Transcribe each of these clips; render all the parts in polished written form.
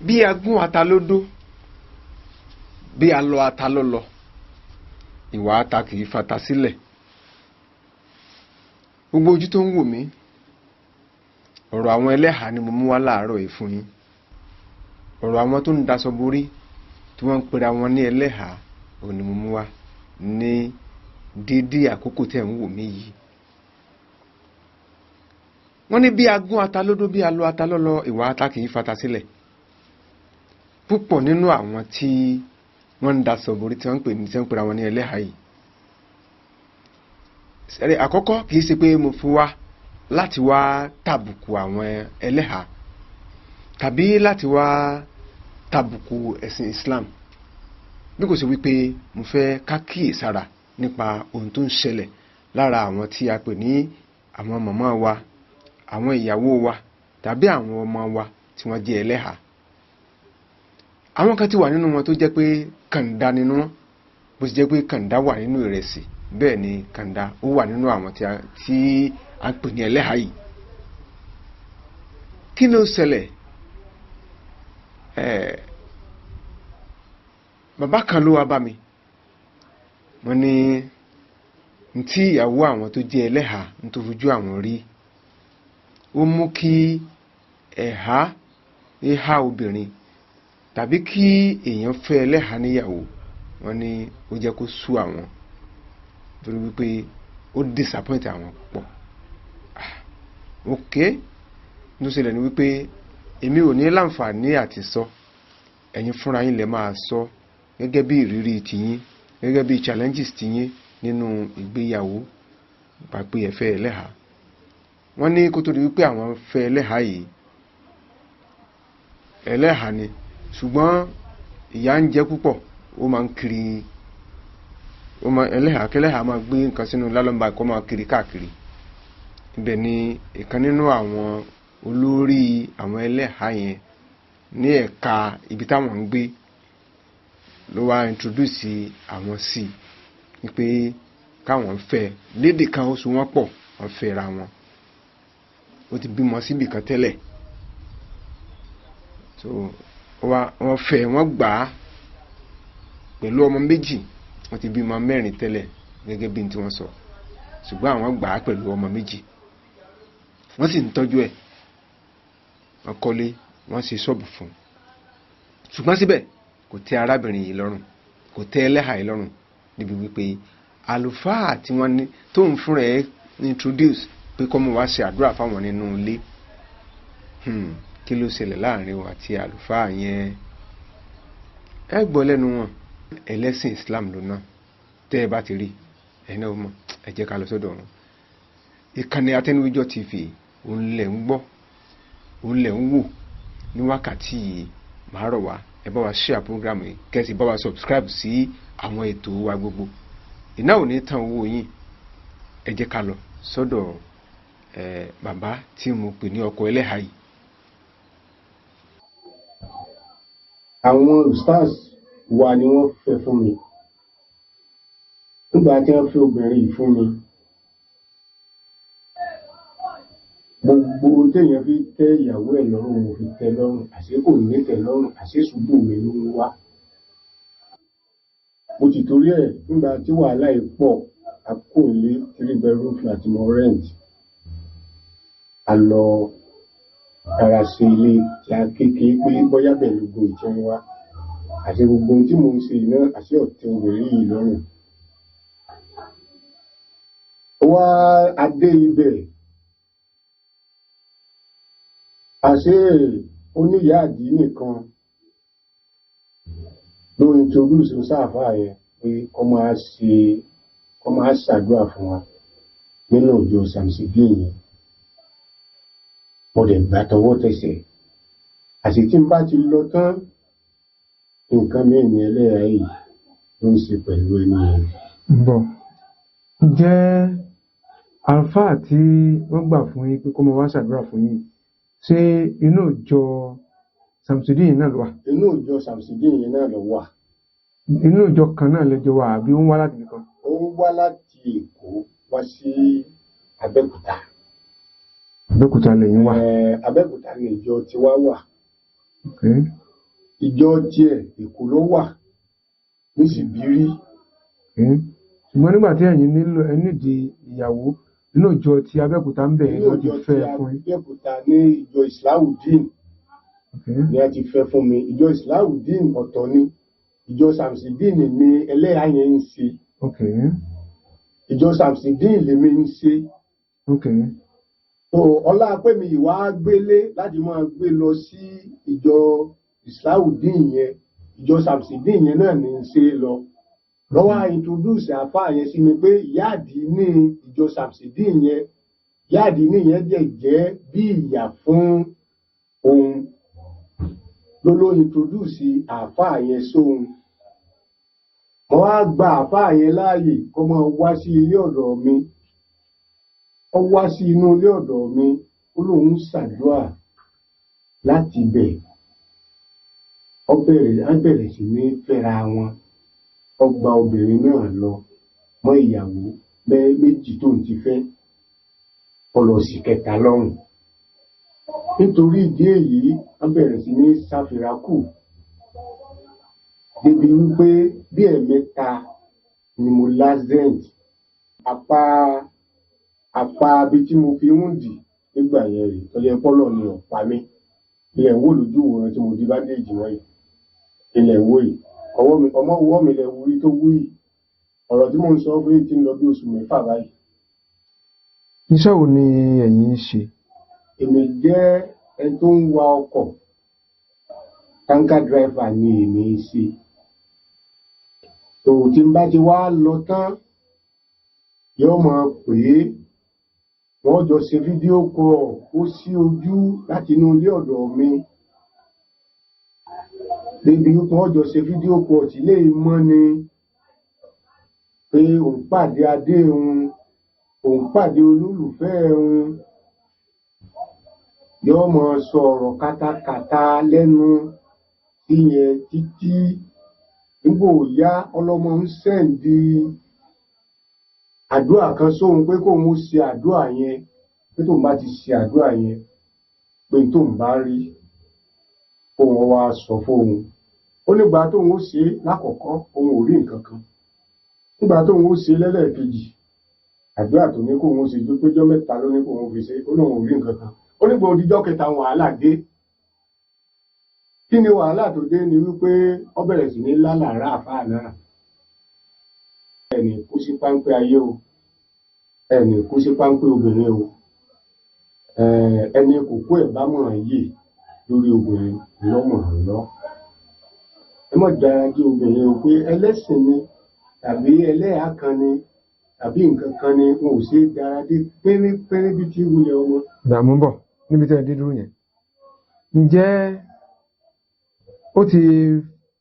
bí agún atalódó bí alọ atalọlọ ìwà ata kì í fata sílẹ̀. Gbogbo ojú tó ń wò mí, ọ̀rọ̀ àwọn ẹlẹ́hà ni mo mú wá láàárọ̀ yìí fún yín. Ọ̀rọ̀ àwọn tó ń daṣọ borí tí wọ́n ń pera wọn ní ẹlẹ́hà ò ní mo mú wá ní dédé àkókò tẹ́ ń wò mí yìí. Wọ́n ní bí agún atalódó bí alọ atalọlọ ìwà ata kì í fata sílẹ̀. Púpọ̀ nínú àwọn tí wọ́n ń daṣọ borí tí wọ́n ń pera wọn ní ẹlẹ́hà yìí, àkọ́kọ́ kìí ṣe pé mo fi wá láti wá tàbùkù àwọn ẹlẹ́hà tàbí láti wá tàbùkù ẹ̀sìn Islam, bí kò ṣe wípé mo fẹ́ ká kíyèsára nípa ohun tó ń ṣẹlẹ̀ lára àwọn tí a pè ní àwọn màmá wa, àwọn ìyàwó wa tàbí àwọn ọmọ wa tí wọ́n jẹ́ ẹlẹ́hà. Àwọn kan ti wà nínú wọn tó jẹ́ pé kàndá nínú wọn, bó ṣe jẹ́ pé kàndá wà nínú ìrẹsì, bẹ́ẹ̀ ni kàndá ó wà nínú àwọn tí a pè ní ẹlẹ́hà yìí. Kí ló ṣẹlẹ̀? Bàbá kan ló wá bá mi. Wọ́n ní tí ìyàwó àwọn tó jẹ́ ẹlẹ́hà ń tó fojú àwọn rí, ó mú kí ẹ̀há obìnrin tàbí kí èèyàn fẹ́ ẹlẹ́hà níyàwó, wọ́n ní ó jẹ́ kó sú àwọn torí wípé ó disappoint àwọn pọ̀. Ló ṣẹlẹ̀ ní wípé èmi ò ní láǹfààní àti sọ, ẹ̀yin fúnra yín lẹ máa sọ gẹ́gẹ́ bí ìrírí tiyín, gẹ́gẹ́ bí challenges tiyín nínú ìgbéyàwó bá pé ẹ fẹ́ ẹlẹ́hà. Wọ́n ní kó tó di wípé àwọn fẹ́ ẹlẹ́hà yìí, ẹlẹ́hà ni ṣùgbọ́n ìyà ń jẹ púpọ̀, ó máa ń kiri, ẹlẹ́hà máa gbé nǹkan sínú lálọ́mbà kó máa kiri káàkiri. Ibẹ̀ ni ìkan nínú àwọn olórí àwọn ẹlẹ́hà yẹn ní ẹ̀ka ibi táwọn ń gbé ló wá introduce àwọn sí wípé káwọn fẹ́ lédè kan, ó so wọ́n pọ̀, wọ́n fẹ́ra wọn. Ó ti bímọ síbì kan tẹ́lẹ̀, so wọ́n fẹ́, wọ́n gbà á pẹ̀lú ọmọ méjì. Wọ́n ti bímọ 4 tẹ́lẹ̀ gẹ́gẹ́ bí tí wọ́n sọ, ṣùgbọ́n àwọn gbà á pẹ̀lú ọmọ méjì. Wọ́n sì ń tọ́jú ẹ̀, wọ́n kọ́lé, wọ́n ṣe ṣọ́ọ̀bù fún un. Ṣùgbọ́n síbẹ̀ kò tẹ́ arábìnrin yìí lọ́rùn, kò tẹ́ ẹlẹ́hà yìí lọ́rùn, níbi wípé àlùfáà tí wọ́n ní tó ń fún rẹ̀ introduce pé kó mú wá ṣe àdúrà fáwọn nínú ilé. Kí ló ṣẹlẹ̀ láàrin wọn àti àlùfáà yẹn? Ẹ gbọ́ lẹ́nu wọn. Ẹlẹ́sìn Islam ló náà, tẹ́ ẹ bá ti rí ẹ̀yin náà mọ̀, ẹ jẹ́ ká lọ sọ́dọ̀ wọn. Ìkànnì Atẹ́núwíjọ́ TV òun lẹ̀ ń gbọ́, òun lẹ̀ ń wò ní wákàtí yìí. Màá rọ̀ wá, ẹ bá wa share program yìí, kẹ́sì bá wa subscribe sí àwọn ètò wa gbogbo. Iná ò ní tán owó yín. Ẹ jẹ́ ká lọ sọ́dọ̀ bàbá tí mo pè ní ọkọ ẹlẹ́hà yìí. Àwọn ustaz wa ni wọ́n fẹ́ fún mi. Nígbà tí wọ́n fẹ́ obìnrin yìí fún mi, gbogbo téèyàn fi tẹ́ ìyàwó ẹ̀ lọ́rùn mo fi tẹ́ lọ́rùn, àṣé kò ní tẹ́ lọ́rùn, àṣé ṣubú mi ló ń wá. Mo ti torí ẹ̀ nígbà tí wàhálà yìí pọ̀, a kó ilé 3 bedroom flat mo rent. A lọ ara ṣe ilé tí a kékeré pé bóyá bẹ̀rù gbogbo ìtẹ́ wá. Àṣé gbogbo ohun tí mo ń ṣe iná, àṣé ọ̀tẹ̀ obìnrin yìí lọ́rùn. Wá adé ibẹ̀, àṣé oníyà àdínì kan ló introduce sáàfà yẹn pé kó máa ṣàdúrà fún wa nínú ìjọ Sàmsìdí yẹn. Mo dẹ̀ gbà tọwọ́ tẹsẹ̀. Àṣé tí n bá ti lọ tán, nǹkan mẹ́rin ẹlẹ́yà yìí ló ń ṣe pẹ̀lú ẹni yẹn. Ǹjẹ́ àlùfáà tí wọ́n gbà fún yín pé kó máa wá ṣàdúrà fún yín, ṣé inú ìjọ Sàmsìdí yìí náà ló wà? Inú ìjọ Sàmsìdí yìí náà ló wà. Inú ìjọ kan náà lẹ́jọ́ wà àbí ó ń wá láti nìkan? Ó ń wá láti Èkó wá sí Abẹ́òkúta. Abẹ́òkúta lẹ́yìn wà? Abẹ́òkúta ni ìjọ tiwa wà. ìjọ tiẹ̀ Èkó ló wà ní Sìbírí. Ṣùgbọ́n nígbà tí ẹ̀yin nílò ẹ nídìí ìyàwó nínú ìjọ ti Abẹ́òkúta ń bẹ̀ ló ti fẹ́ fún yín. Abẹ́òkúta ní ìjọ Islahudeen ni a ti fẹ́ fún mi. Ìjọ Islahudeen ọ̀tọ̀ ni, ìjọ Samsideen ni Eleha yẹn ń ṣe. Ìjọ Samsideen lèmi ń ṣe. So ọlá pé mi ìwà gbélé láti máa gbé lọ sí ìjọ Islahudeen yẹn, ìjọ Samsideen yẹn náà ní ń ṣe lọ. Lọ́wọ́ introduce àfáà yẹn sí mi pé yáàdì ní ìjọ Samsideen yẹn, yáàdì ní yẹn jẹ́ bí ìyà fún òun. Ló introduce àfáà yẹn sóhun. Mo wá gba àfáà yẹn láàyè kó máa wá sí ilé ọ̀dọ̀ mi. Ó wá sí inú ilé ọ̀dọ̀ mi, ó lóun ṣàdúrà láti bẹ̀. Á bẹ̀rẹ̀ sí ní fẹ́ra wọn. Ó gba obìnrin náà lọ mọ́ ìyàwó méjì tó ń ti fẹ́. Ó lọ sí kẹta lọ́rùn. Nítorí ìdí èyí, wọ́n bẹ̀rẹ̀ sí ní ṣàfirákù. Débi wípé bí ẹ̀mẹ́ta ni mo lásẹ̀ǹt. Apá bí tí mo fi ń dì nígbà yẹn rí, tó jẹ́ pọ́lọ̀ ni ọ̀pá mi. Ilẹ̀ ń wò lójú òun tí mo di báńdéèjì wọ̀nyí. Ilẹ̀ ń wò yìí. Ọwọ́ mi lẹ̀ wúrí tó wú yìí. Ọ̀rọ̀ tí mo ń sọ fún yìí ti ń lọ bí oṣù 6 báyìí. Iṣẹ́ wo ni ẹ̀yin ń ṣe? Èmi jẹ́ ẹni tó ń wa ọkọ̀. Tanker driver ni èmi ń ṣe. Tòun tí n bá ti wá lọ tán, yóò mọ̀ pé wọ́n jọ ṣe fídíò kọ́ọ̀ ó sí ojú láti inú ilé ọ̀dọ̀ mi. Débi wọ́n jọ ṣe fídíò kọ́ọ̀ tí lè mọ́ ni pé òun pàdé adé òun, òun pàdé olólùfẹ́ òun. Yóò mọ̀ sọ̀rọ̀ kátakàta lẹ́nu ìyẹn títí nígbò yá ọlọ́mọ ń sẹ́ǹdì àdúrà kan sóhun pé kóun ó ṣe àdúrà yẹn, pé tóun bá ti ṣe àdúrà yẹn, pé tóun bá rí kóun wá sọ fóun. Ó nígbà tóun ó ṣe lákọ̀ọ́kọ́ òun ò rí nǹkan kan. Nígbà tóun ó ṣe lẹ́lẹ́kejì, àdúrà tó ní kóun ó ṣe ju péjọ́ 3 ló ní kóun ó fi ṣe, ó lóun ò rí nǹkan kan. Ó nígbà odijọ́ kẹta wàhálà dé. Kí ni wàhálà tó dé ni wípé ó bẹ̀rẹ̀ sí ní lálàárá àfáà náà. Ẹni kú sí páńpẹ́ ayé o, ẹni kú sí páńpẹ́ obìnrin o. Ẹni kòkó ẹ̀ bá mọ̀ràn yìí lórí obìnrin lọ́mọ̀ràn lọ. Ẹ mọ̀ dára dé obìnrin o pé ẹlẹ́sìn ni tàbí ẹlẹ́hà kan ni tàbí nǹkan kan ni wọn ò ṣe dára dé pérépéré bí tí wulẹ̀ ọmọ. Ìdààmú bọ̀ níbi tí ẹ dé dúró yẹn. Ǹjẹ́ ó ti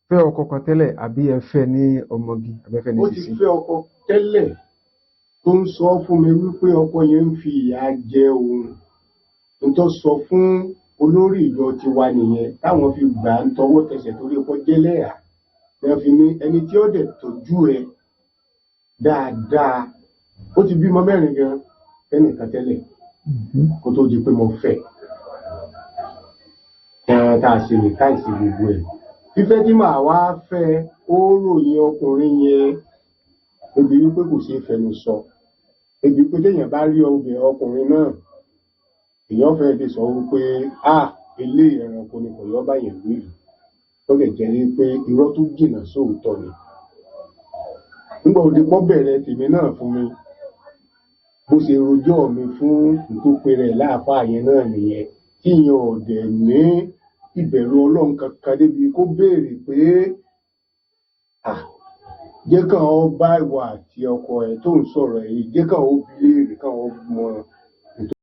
fẹ́ ọkọ kan tẹ́lẹ̀ àbí ẹ fẹ́ ní ọmọge àbí ẹ fẹ́ ní sísí? Ó ti fẹ́ ọkọ tẹ́lẹ̀ tó ń sọ fún mi wípé ọkọ yẹn ń fi ìyà jẹ òun. N tó sọ fún olórí ìjọ tiwa nìyẹn táwọn fi gbà ń tọwọ́ tẹsẹ̀ torí ọkọ jẹ́lẹ́yà. Wọ́n fi ní ẹni tí ó dẹ̀ tọ́jú ẹ dáadáa. Ó ti bímọ 4 gan ẹnìkan tẹ́lẹ̀ kó tó di pé mo fẹ́. Tá a ṣe lè káìsí gbogbo ẹ̀. Fífẹ́ tí màá wá fẹ́ ó ròyìn ọkùnrin yẹn ebi wípé kò ṣeé fẹnu sọ. Ebi pé téèyàn bá rí ọkùnrin náà, èèyàn fẹ́ lè sọ wípé ilé ẹranko ni kò yọ báyẹn lóyún. Ó lè jẹ́ wípé irọ́ tó jìnnà sóòótọ́ ni. Nígbà òde pọ́ bẹ̀rẹ̀ tèmi náà fún mi, bó ṣe rojọ́ mi fún ìtópe rẹ̀ láàfáà yẹn náà nìyẹn. Tí ìyẹn ọ̀dẹ̀ ní ìbẹ̀rù Ọlọ́run kankan débi kó béèrè pé jẹ́ kàn ó bá ìwà àti ọkọ ẹ̀ tó ń sọ̀rọ̀ ẹ̀, jẹ́ kàn ó bi léèrè kàn ó mọ